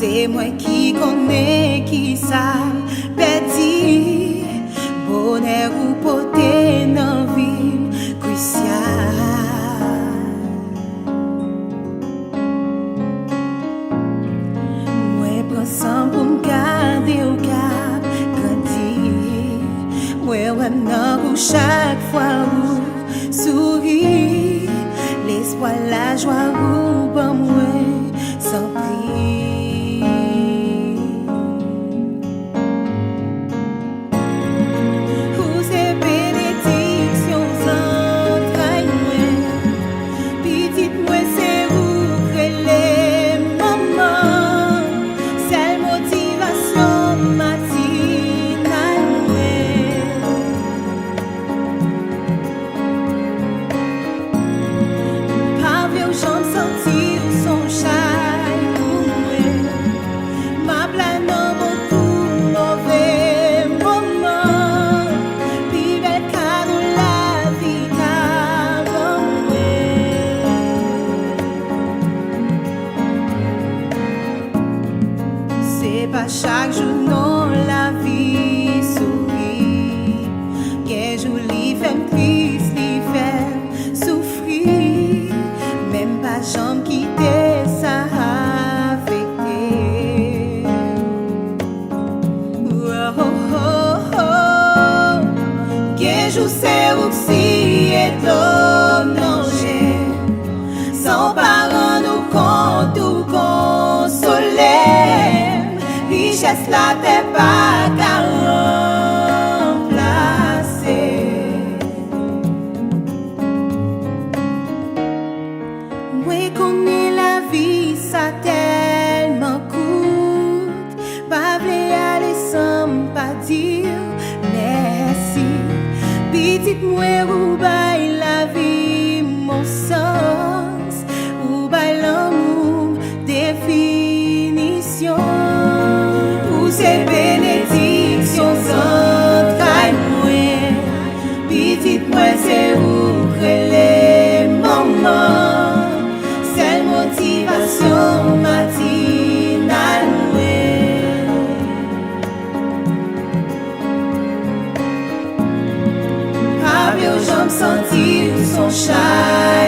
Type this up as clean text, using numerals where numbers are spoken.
C'est moi qui connais qui ça perdu bonheur ou poté dans vie crucial. Moi prends sang pour me garder au cap grandir. Moi ouais chaque fois où souris l'espoir la joie ou bon moi sans prix. Où c'est bénédiction sans traîner. Petite moi c'est où les mamans. C'est motivation matinale. Pavle aux gens sentir son chai pour moi. Ma plan dans beaucoup mauvais moments. Puis belle cadeau la vie qu'avant moi. C'est pas chaque jour non la vie sourit. Qu'un jour li fait triste, li fait souffrir. Même pas jambe quitter ça affecté. Oh oh oh oh. Qu'un jour c'est aussi et l'homme nager. Sans parents nous compte ou consoler. Richesse la t'es pas qu'à remplacer. Moi connais la vie, ça tellement coûte. Pas vle aller sans pas dire merci. Petite moi ou bail la vie mon sens. Ou bail l'amour définition. Ou c'est bénédiction sans traîne moi. Petite moi c'est où les moments. C'est motivation matinale. Pavle aux jambes sentir son chai.